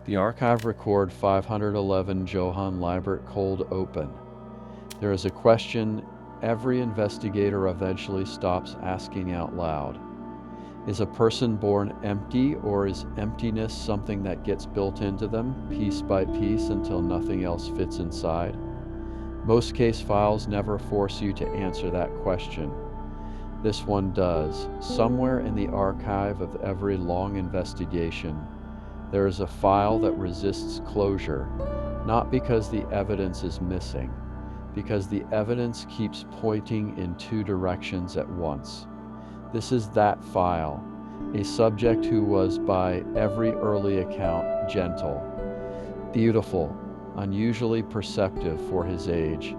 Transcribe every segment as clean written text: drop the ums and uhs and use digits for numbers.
The archive record 511 Johan Liebert cold open. There is a question every investigator eventually stops asking out loud. Is a person born empty, or is emptiness something that gets built into them piece by piece until nothing else fits inside? Most case files never force you to answer that question. This one does. Somewhere in the archive of every long investigation, there is a file that resists closure, not because the evidence is missing, because the evidence keeps pointing in two directions at once. This is that file, a subject who was, by every early account, gentle, beautiful, unusually perceptive for his age,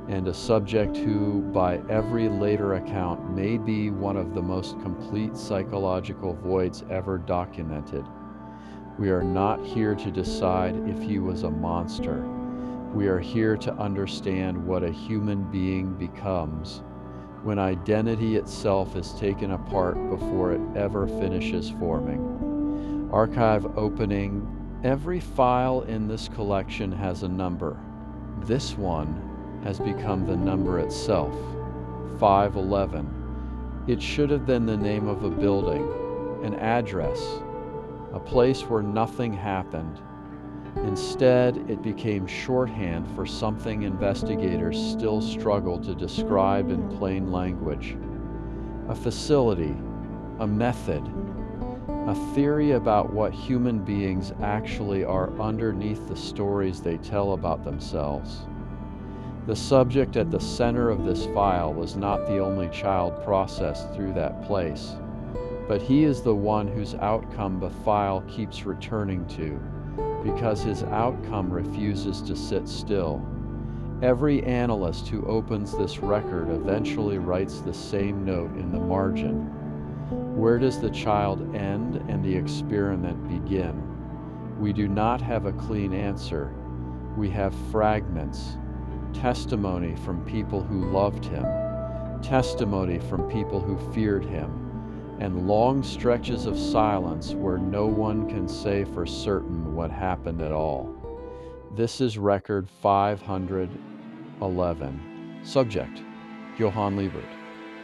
and a subject who, by every later account, may be one of the most complete psychological voids ever documented. We are not here to decide if he was a monster. We are here to understand what a human being becomes when identity itself is taken apart before it ever finishes forming. Archive opening. Every file in this collection has a number. This one has become the number itself, 511. It should have been the name of a building, an address, a place where nothing happened. Instead, it became shorthand for something investigators still struggle to describe in plain language. A facility, a method, a theory about what human beings actually are underneath the stories they tell about themselves. The subject at the center of this file was not the only child processed through that place, but he is the one whose outcome the file keeps returning to, because his outcome refuses to sit still. Every analyst who opens this record eventually writes the same note in the margin. Where does the child end and the experiment begin? We do not have a clean answer. We have fragments, testimony from people who loved him, testimony from people who feared him, and long stretches of silence where no one can say for certain what happened at all. This is record 511. Subject: Johan Liebert.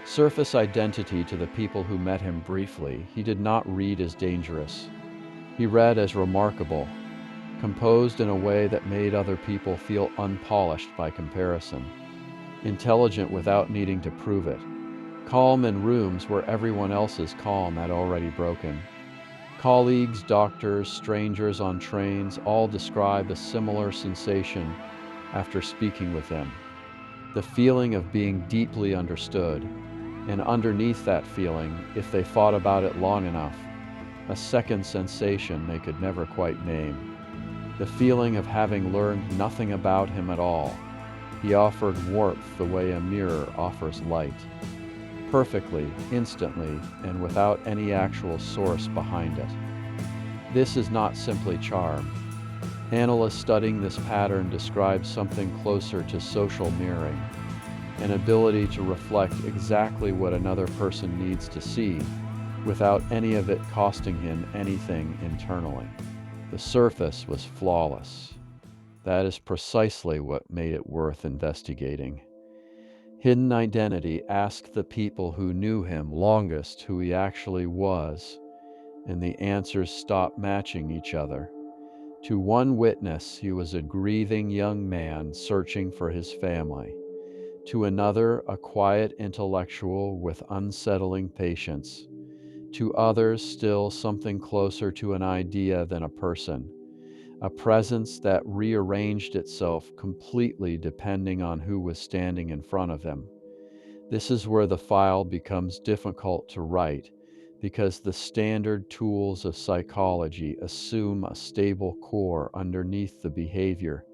Surface identity to the people who met him briefly, he did not read as dangerous. He read as remarkable, composed in a way that made other people feel unpolished by comparison, intelligent without needing to prove it, calm in rooms where everyone else's calm had already broken. Colleagues, doctors, strangers on trains all described a similar sensation after speaking with him. The feeling of being deeply understood, and underneath that feeling, if they thought about it long enough, a second sensation they could never quite name. The feeling of having learned nothing about him at all. He offered warmth the way a mirror offers light. Perfectly, instantly, and without any actual source behind it. This is not simply charm. Analysts studying this pattern describe something closer to social mirroring, an ability to reflect exactly what another person needs to see, without any of it costing him anything internally. The surface was flawless. That is precisely what made it worth investigating. Hidden identity asked the people who knew him longest who he actually was, and the answers stopped matching each other. To one witness, he was a grieving young man searching for his family. To another, a quiet intellectual with unsettling patience. To others, still something closer to an idea than a person. A presence that rearranged itself completely depending on who was standing in front of him. This is where the file becomes difficult to write, because the standard tools of psychology assume a stable core underneath the behavior,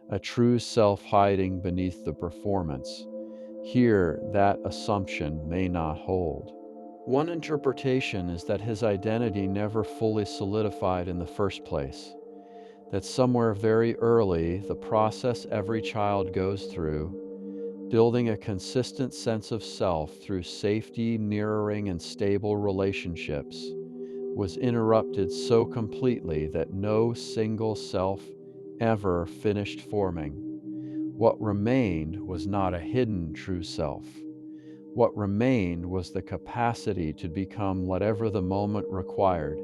a true self hiding beneath the performance. Here, that assumption may not hold. One interpretation is that his identity never fully solidified in the first place. That somewhere very early, the process every child goes through, building a consistent sense of self through safety, mirroring, and stable relationships, was interrupted so completely that no single self ever finished forming. What remained was not a hidden true self. What remained was the capacity to become whatever the moment required.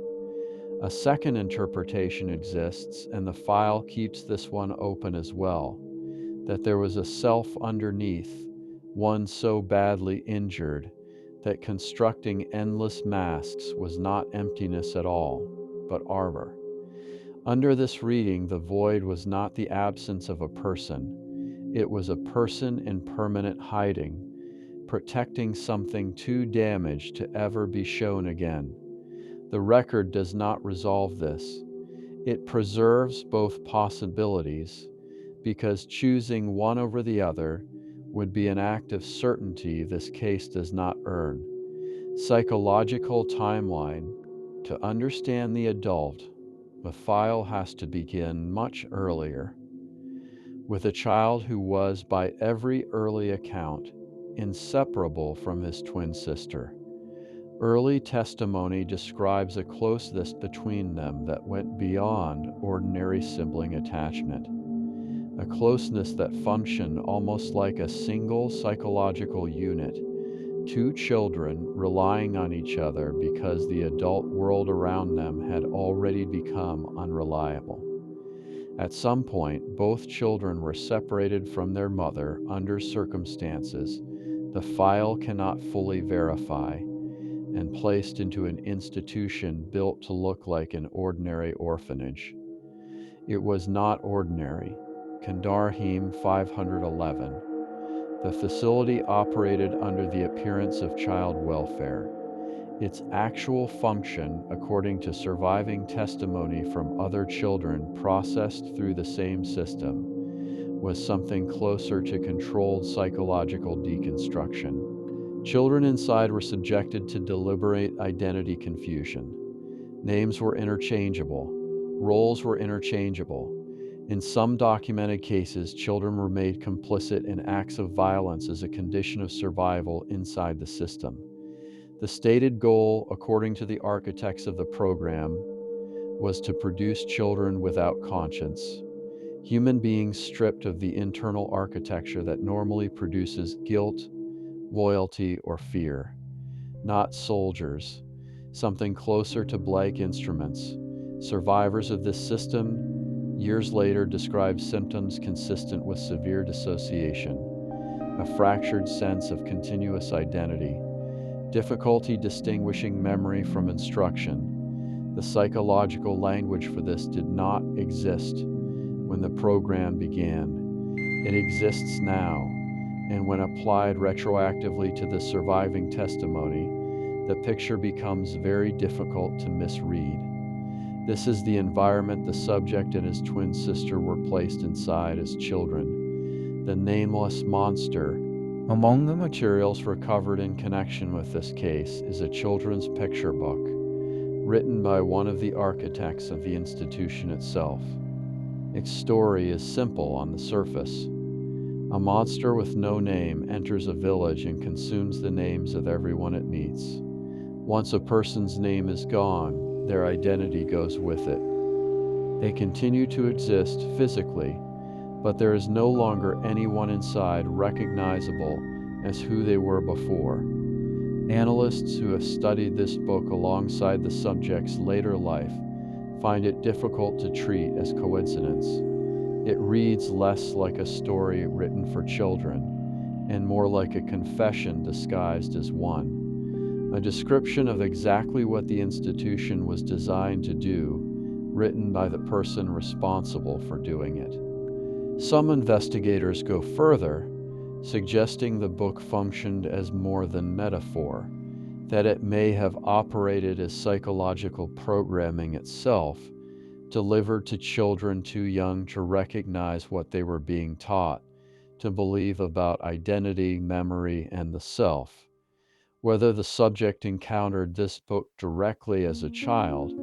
A second interpretation exists, and the file keeps this one open as well, that there was a self underneath, one so badly injured that constructing endless masks was not emptiness at all, but arbor. Under this reading, the void was not the absence of a person. It was a person in permanent hiding, protecting something too damaged to ever be shown again. The record does not resolve this. It preserves both possibilities, because choosing one over the other would be an act of certainty this case does not earn. Psychological timeline. To understand the adult, the file has to begin much earlier, with a child who was, by every early account, inseparable from his twin sister. Early testimony describes a closeness between them that went beyond ordinary sibling attachment, a closeness that functioned almost like a single psychological unit, two children relying on each other because the adult world around them had already become unreliable. At some point, both children were separated from their mother under circumstances the file cannot fully verify, and placed into an institution built to look like an ordinary orphanage. It was not ordinary. Kinderheim 511. The facility operated under the appearance of child welfare. Its actual function, according to surviving testimony from other children processed through the same system, was something closer to controlled psychological deconstruction. Children inside were subjected to deliberate identity confusion. Names were interchangeable. Roles were interchangeable. In some documented cases, children were made complicit in acts of violence as a condition of survival inside the system. The stated goal, according to the architects of the program, was to produce children without conscience, human beings stripped of the internal architecture that normally produces guilt, loyalty, or fear. Not soldiers, something closer to blank instruments. Survivors of this system, years later, describe symptoms consistent with severe dissociation, a fractured sense of continuous identity, difficulty distinguishing memory from instruction. The psychological language for this did not exist when the program began. It exists now, and when applied retroactively to the surviving testimony, the picture becomes very difficult to misread. This is the environment the subject and his twin sister were placed inside as children. The Nameless Monster. Among the materials recovered in connection with this case is a children's picture book, written by one of the architects of the institution itself. Its story is simple on the surface. A monster with no name enters a village and consumes the names of everyone it meets. Once a person's name is gone, their identity goes with it. They continue to exist physically, but there is no longer anyone inside recognizable as who they were before. Analysts who have studied this book alongside the subject's later life find it difficult to treat as coincidence. It reads less like a story written for children and more like a confession disguised as one, a description of exactly what the institution was designed to do, written by the person responsible for doing it. Some investigators go further, suggesting the book functioned as more than metaphor, that it may have operated as psychological programming itself, delivered to children too young to recognize what they were being taught, to believe about identity, memory, and the self. Whether the subject encountered this book directly as a child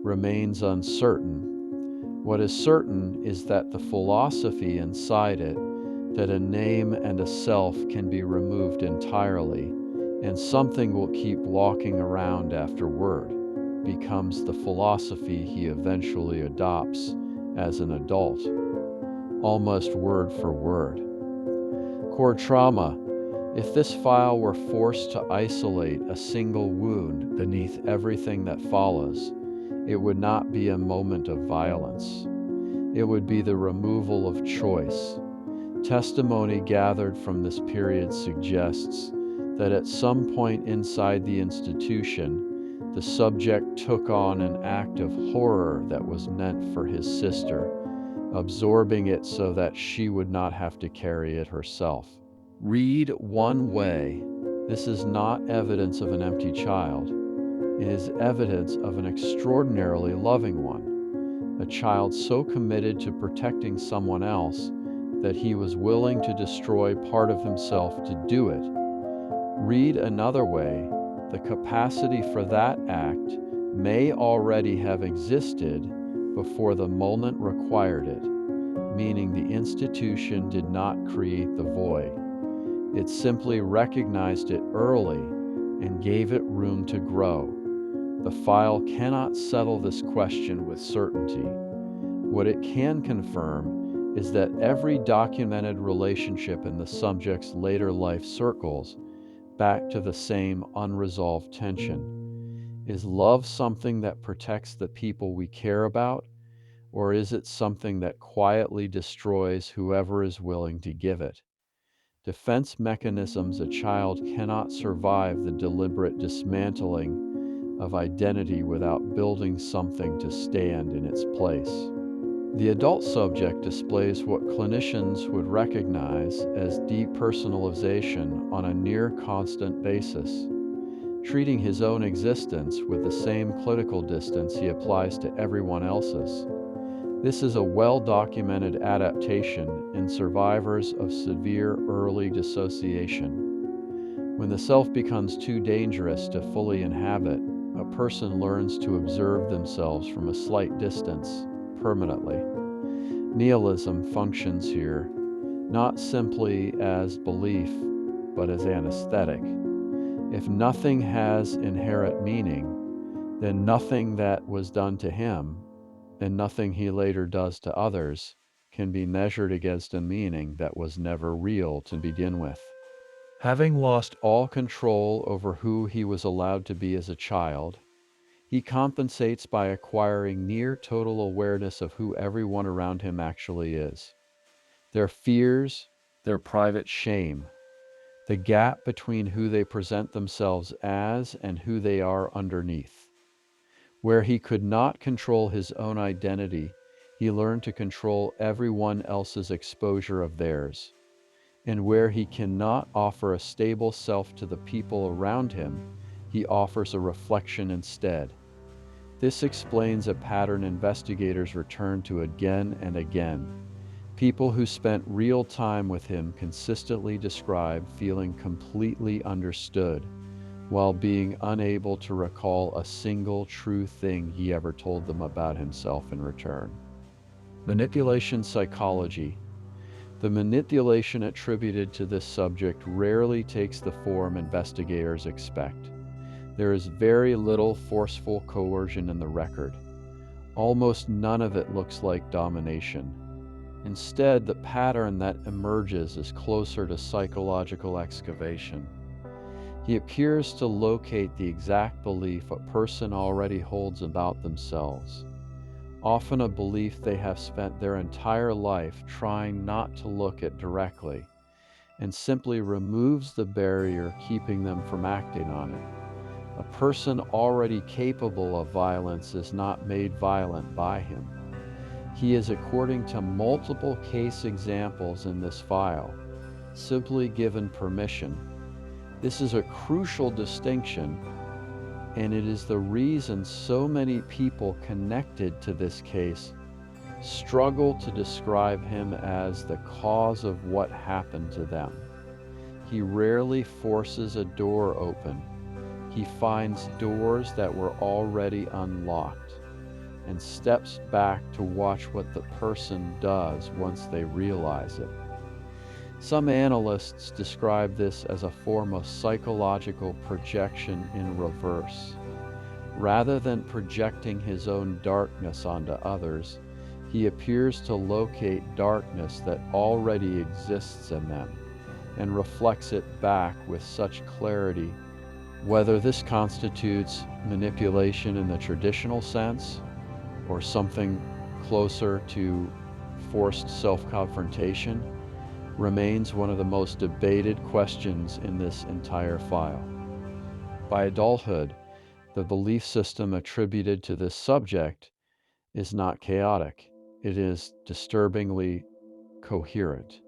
remains uncertain. What is certain is that the philosophy inside it, that a name and a self can be removed entirely, and something will keep walking around afterward, becomes the philosophy he eventually adopts as an adult, almost word for word. Core trauma. If this file were forced to isolate a single wound beneath everything that follows, it would not be a moment of violence. It would be the removal of choice. Testimony gathered from this period suggests that at some point inside the institution, the subject took on an act of horror that was meant for his sister, absorbing it so that she would not have to carry it herself. Read one way. This is not evidence of an empty child. It is evidence of an extraordinarily loving one, a child so committed to protecting someone else that he was willing to destroy part of himself to do it. Read another way. The capacity for that act may already have existed before the moment required it, meaning the institution did not create the void. It simply recognized it early and gave it room to grow. The file cannot settle this question with certainty. What it can confirm is that every documented relationship in the subject's later life circles back to the same unresolved tension. Is love something that protects the people we care about, or is it something that quietly destroys whoever is willing to give it? Defense mechanisms. A child cannot survive the deliberate dismantling of identity without building something to stand in its place. The adult subject displays what clinicians would recognize as depersonalization on a near constant basis, treating his own existence with the same clinical distance he applies to everyone else's. This is a well-documented adaptation in survivors of severe early dissociation. When the self becomes too dangerous to fully inhabit, a person learns to observe themselves from a slight distance permanently. Nihilism functions here not simply as belief, but as anesthetic. If nothing has inherent meaning, then nothing that was done to him, and nothing he later does to others, can be measured against a meaning that was never real to begin with. Having lost all control over who he was allowed to be as a child, he compensates by acquiring near total awareness of who everyone around him actually is. Their fears, their private shame, the gap between who they present themselves as and who they are underneath. Where he could not control his own identity, he learned to control everyone else's exposure of theirs. And where he cannot offer a stable self to the people around him, he offers a reflection instead. This explains a pattern investigators return to again and again. People who spent real time with him consistently describe feeling completely understood, while being unable to recall a single true thing he ever told them about himself in return. Manipulation psychology. The manipulation attributed to this subject rarely takes the form investigators expect. There is very little forceful coercion in the record. Almost none of it looks like domination. Instead, the pattern that emerges is closer to psychological excavation. He appears to locate the exact belief a person already holds about themselves, often a belief they have spent their entire life trying not to look at directly, and simply removes the barrier keeping them from acting on it. A person already capable of violence is not made violent by him. He is, according to multiple case examples in this file, simply given permission. This is a crucial distinction, and it is the reason so many people connected to this case struggle to describe him as the cause of what happened to them. He rarely forces a door open. He finds doors that were already unlocked and steps back to watch what the person does once they realize it. Some analysts describe this as a form of psychological projection in reverse. Rather than projecting his own darkness onto others, he appears to locate darkness that already exists in them and reflects it back with such clarity. Whether this constitutes manipulation in the traditional sense or something closer to forced self-confrontation remains one of the most debated questions in this entire file. By adulthood, the belief system attributed to this subject is not chaotic. It is disturbingly coherent.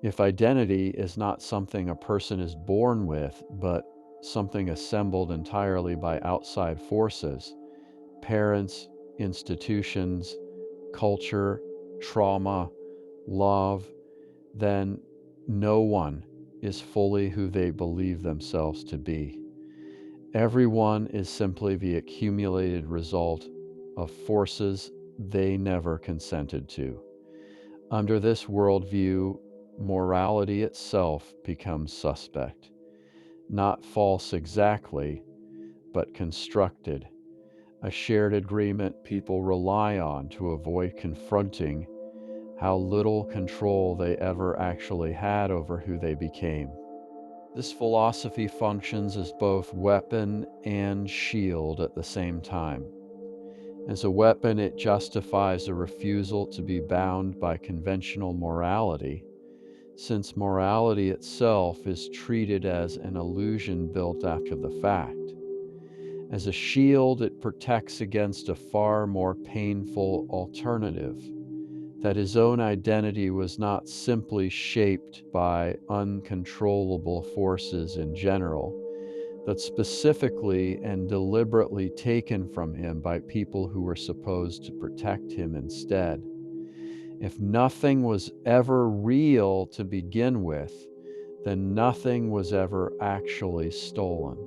If identity is not something a person is born with, but something assembled entirely by outside forces, parents, institutions, culture, trauma, love, then no one is fully who they believe themselves to be. Everyone is simply the accumulated result of forces they never consented to. Under this worldview, morality itself becomes suspect. Not false exactly, but constructed. A shared agreement people rely on to avoid confronting how little control they ever actually had over who they became. This philosophy functions as both weapon and shield at the same time. As a weapon, it justifies a refusal to be bound by conventional morality, since morality itself is treated as an illusion built after the fact. As a shield, it protects against a far more painful alternative, that his own identity was not simply shaped by uncontrollable forces in general, but specifically and deliberately taken from him by people who were supposed to protect him instead. If nothing was ever real to begin with, then nothing was ever actually stolen.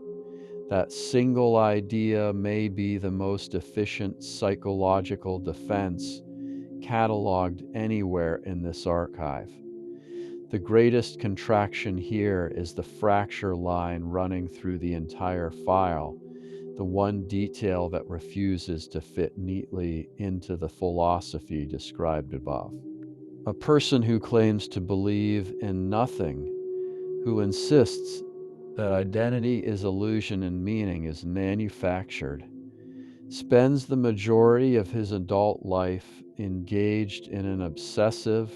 That single idea may be the most efficient psychological defense cataloged anywhere in this archive. The greatest contraction here is the fracture line running through the entire file, the one detail that refuses to fit neatly into the philosophy described above. A person who claims to believe in nothing, who insists that identity is illusion and meaning is manufactured, spends the majority of his adult life engaged in an obsessive,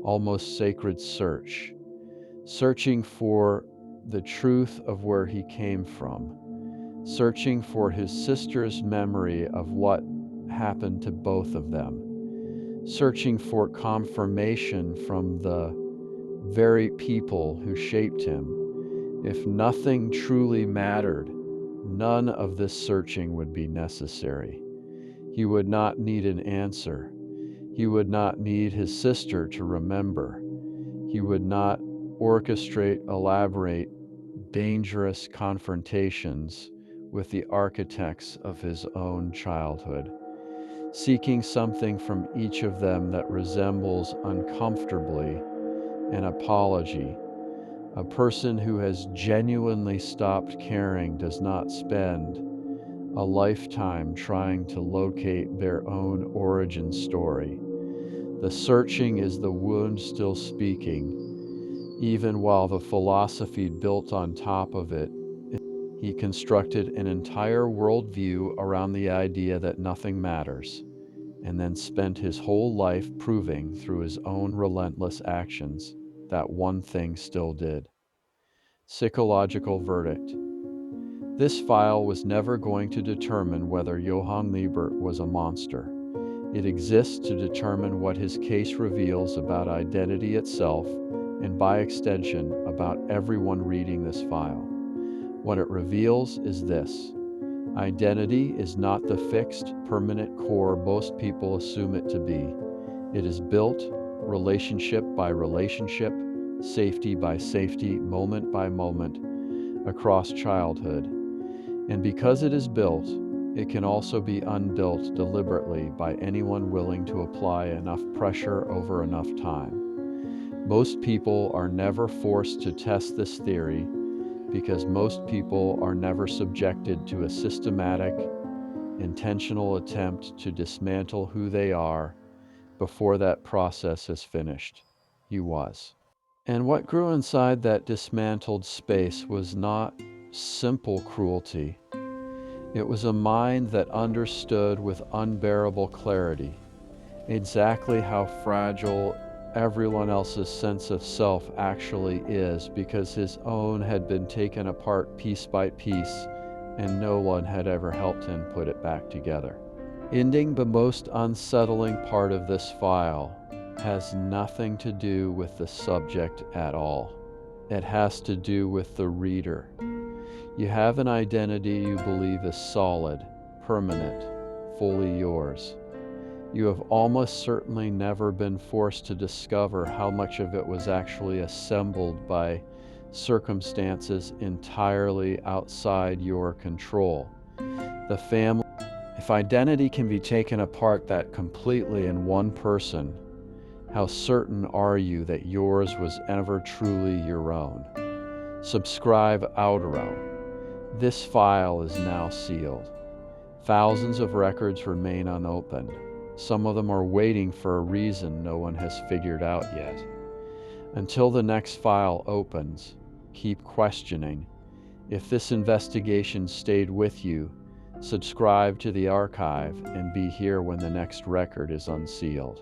almost sacred search, searching for the truth of where he came from, searching for his sister's memory of what happened to both of them, searching for confirmation from the very people who shaped him. If nothing truly mattered, none of this searching would be necessary. He would not need an answer. He would not need his sister to remember. He would not orchestrate elaborate, dangerous confrontations with the architects of his own childhood, seeking something from each of them that resembles uncomfortably an apology. A person who has genuinely stopped caring does not spend a lifetime trying to locate their own origin story. The searching is the wound still speaking, even while the philosophy built on top of it. He constructed an entire worldview around the idea that nothing matters, and then spent his whole life proving through his own relentless actions that one thing still did. Psychological verdict. This file was never going to determine whether Johan Liebert was a monster. It exists to determine what his case reveals about identity itself, and by extension, about everyone reading this file. What it reveals is this: identity is not the fixed, permanent core most people assume it to be. It is built, relationship by relationship, safety by safety, moment by moment, across childhood. And because it is built, it can also be unbuilt deliberately by anyone willing to apply enough pressure over enough time. Most people are never forced to test this theory, because most people are never subjected to a systematic, intentional attempt to dismantle who they are before that process is finished. He was. And what grew inside that dismantled space was not simple cruelty. It was a mind that understood with unbearable clarity exactly how fragile everyone else's sense of self actually is, because his own had been taken apart piece by piece and no one had ever helped him put it back together. Ending the most unsettling part of this file has nothing to do with the subject at all. It has to do with the reader. You have an identity you believe is solid, permanent, fully yours. You have almost certainly never been forced to discover how much of it was actually assembled by circumstances entirely outside your control. The family. If identity can be taken apart that completely in one person, how certain are you that yours was ever truly your own? Subscribe outro. This file is now sealed. Thousands of records remain unopened. Some of them are waiting for a reason no one has figured out yet. Until the next file opens, keep questioning. If this investigation stayed with you, subscribe to the archive and be here when the next record is unsealed.